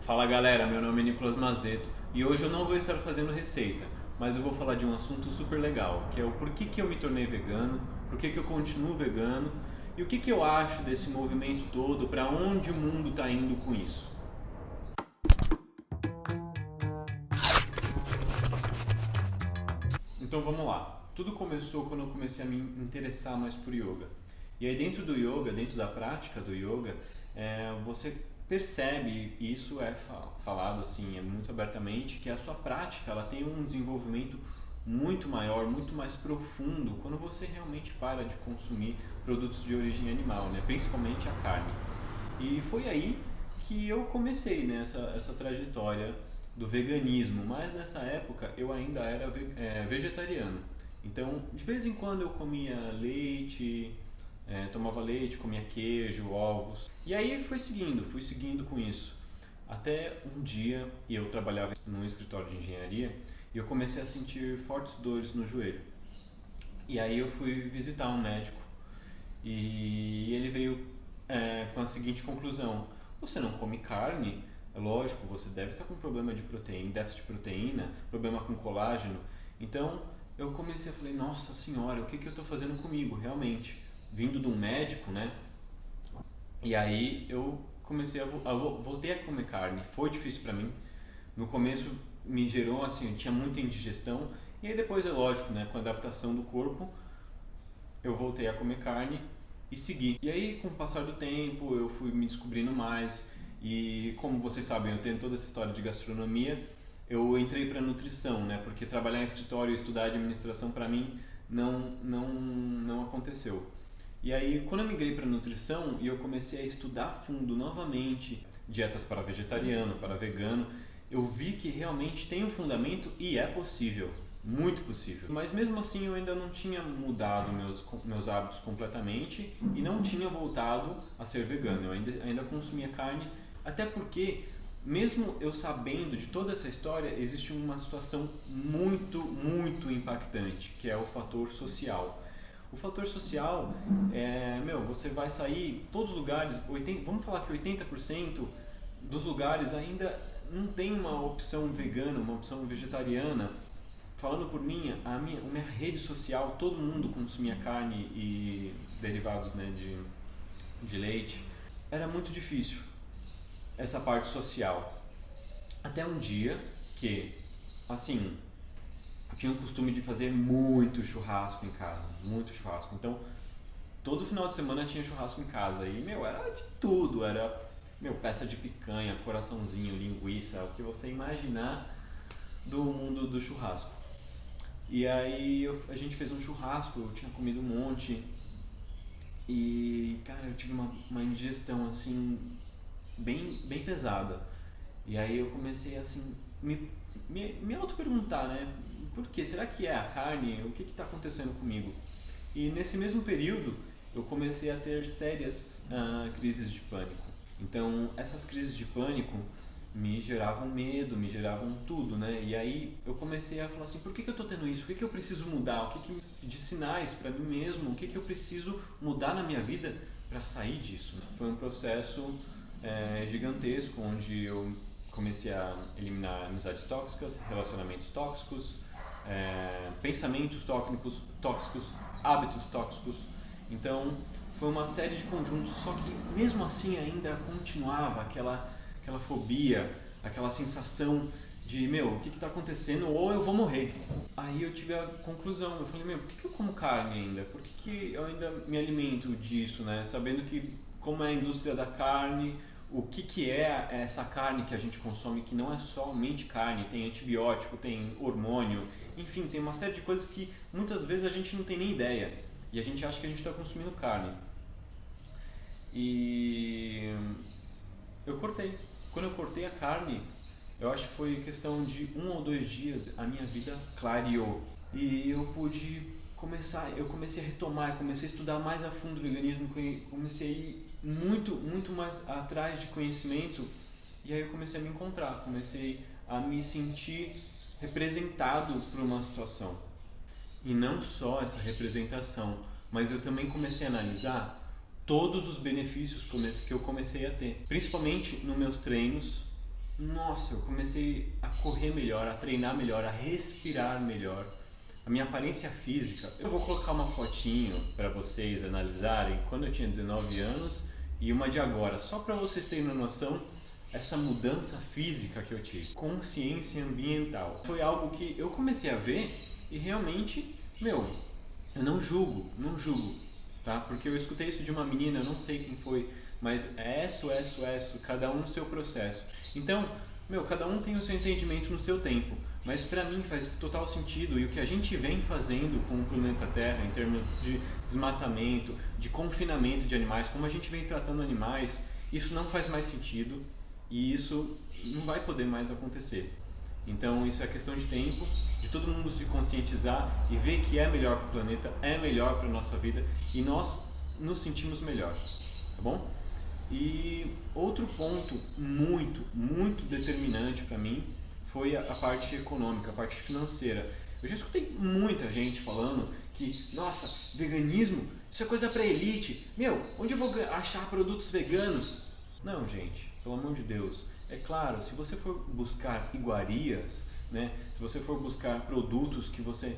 Fala galera, meu nome é Nicolas Mazeto e hoje eu não vou estar fazendo receita, mas eu vou falar de um assunto super legal, que é o porquê que eu me tornei vegano, porquê que eu continuo vegano e o que que eu acho desse movimento todo, para onde o mundo está indo com isso. Então vamos lá. Tudo começou quando eu comecei a me interessar mais por yoga. E aí dentro do yoga, dentro da prática do yoga, você percebe, e isso é falado assim, muito abertamente, que a sua prática ela tem um desenvolvimento muito maior, muito mais profundo quando você realmente para de consumir produtos de origem animal, né? Principalmente a carne. E foi aí que eu comecei, né, essa trajetória do veganismo, mas nessa época eu ainda era vegetariano. Então, de vez em quando eu comia leite, tomava leite, comia queijo, ovos. E aí fui seguindo com isso. Até um dia, e eu trabalhava num escritório de engenharia, e eu comecei a sentir fortes dores no joelho. E aí eu fui visitar um médico e ele veio com a seguinte conclusão: você não come carne? É lógico, você deve estar com problema de proteína, déficit de proteína, problema com colágeno. Então eu comecei a falar, nossa senhora, o que que eu estou fazendo comigo realmente? Vindo de um médico, né? E aí eu comecei voltei a comer carne. Foi difícil para mim. No começo me gerou assim, eu tinha muita indigestão. E aí depois é lógico, né? Com a adaptação do corpo, eu voltei a comer carne e segui. E aí, com o passar do tempo, eu fui me descobrindo mais. E como vocês sabem, eu tenho toda essa história de gastronomia. Eu entrei para nutrição, né? Porque trabalhar em escritório e estudar administração para mim não aconteceu. E aí, quando eu migrei para nutrição e eu comecei a estudar a fundo novamente dietas para vegetariano, para vegano, eu vi que realmente tem um fundamento e é possível. Muito possível. Mas mesmo assim eu ainda não tinha mudado meus hábitos completamente e não tinha voltado a ser vegano. Eu ainda consumia carne, até porque, mesmo eu sabendo de toda essa história, existe uma situação muito impactante, que é o fator social. O fator social você vai sair, todos os lugares, vamos falar que 80% dos lugares ainda não tem uma opção vegana, uma opção vegetariana. Falando por mim, a minha rede social, todo mundo consumia carne e derivados, né, de leite. Era muito difícil essa parte social. Até um dia que, assim, eu tinha o costume de fazer muito churrasco em casa, muito churrasco. Então, todo final de semana tinha churrasco em casa e, era de tudo. Era, peça de picanha, coraçãozinho, linguiça, o que você imaginar do mundo do churrasco. E aí a gente fez um churrasco, eu tinha comido um monte e, cara, eu tive uma indigestão assim bem pesada. E aí eu comecei assim me auto-perguntar, né? Por quê? Será que é a carne? O que está acontecendo comigo? E nesse mesmo período eu comecei a ter sérias crises de pânico. Então essas crises de pânico me geravam medo, me geravam tudo, né? E aí eu comecei a falar assim, por que eu tô tendo isso? O que eu preciso mudar? O que de sinais para mim mesmo? O que eu preciso mudar na minha vida para sair disso? Foi um processo gigantesco, onde eu comecei a eliminar amizades tóxicas, relacionamentos tóxicos, pensamentos tóxicos, hábitos tóxicos. Então foi uma série de conjuntos, só que mesmo assim ainda continuava aquela fobia, aquela sensação de, o que está acontecendo, ou eu vou morrer. Aí eu tive a conclusão, eu falei, por que eu como carne ainda? Por que eu ainda me alimento disso, né? Sabendo que como é a indústria da carne, o que é essa carne que a gente consome, que não é somente carne, tem antibiótico, tem hormônio, enfim, tem uma série de coisas que muitas vezes a gente não tem nem ideia, e a gente acha que a gente está consumindo carne. E eu cortei. Quando eu cortei a carne, eu acho que foi questão de 1 ou 2 dias, a minha vida clareou. E eu comecei a retomar, comecei a estudar mais a fundo o veganismo, comecei a ir muito mais atrás de conhecimento. E aí eu comecei a me encontrar, comecei a me sentir representado por uma situação. E não só essa representação, mas eu também comecei a analisar todos os benefícios que eu comecei a ter, principalmente nos meus treinos nossa, eu comecei a correr melhor, a treinar melhor, a respirar melhor. A minha aparência física, eu vou colocar uma fotinho para vocês analisarem quando eu tinha 19 anos e uma de agora, só para vocês terem uma noção essa mudança física que eu tive. Consciência ambiental. Foi algo que eu comecei a ver e realmente, meu, eu não julgo, tá? Porque eu escutei isso de uma menina, eu não sei quem foi, mas é isso, cada um no seu processo. Então, meu, cada um tem o seu entendimento no seu tempo, mas pra mim faz total sentido, e o que a gente vem fazendo com o planeta Terra em termos de desmatamento, de confinamento de animais, como a gente vem tratando animais, isso não faz mais sentido e isso não vai poder mais acontecer. Então isso é questão de tempo, de todo mundo se conscientizar e ver que é melhor para o planeta, é melhor para a nossa vida e nós nos sentimos melhor, tá bom? E outro ponto muito determinante para mim foi a parte econômica, a parte financeira. Eu já escutei muita gente falando que, nossa, veganismo, isso é coisa para elite. Meu, onde eu vou achar produtos veganos? Não, gente, pelo amor de Deus. É claro, se você for buscar iguarias, né, se você for buscar produtos que você,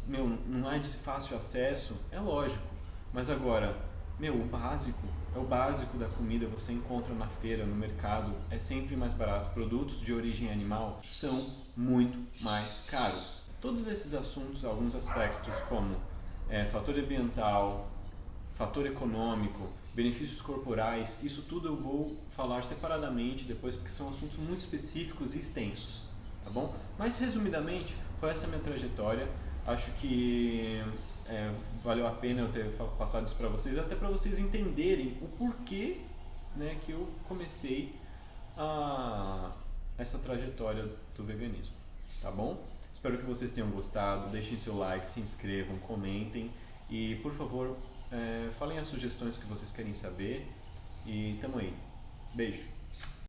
meu, não é de fácil acesso, é lógico. Mas agora, meu, o básico da comida você encontra na feira, no mercado, é sempre mais barato. Produtos de origem animal são muito mais caros. Todos esses assuntos, alguns aspectos como fator ambiental, fator econômico, benefícios corporais, isso tudo eu vou falar separadamente depois porque são assuntos muito específicos e extensos, tá bom? Mas resumidamente, foi essa a minha trajetória. Acho que valeu a pena eu ter passado isso para vocês, até para vocês entenderem o porquê, né, que eu comecei essa trajetória do veganismo, tá bom? Espero que vocês tenham gostado, deixem seu like, se inscrevam, comentem e, por favor, falem as sugestões que vocês querem saber e tamo aí. Beijo!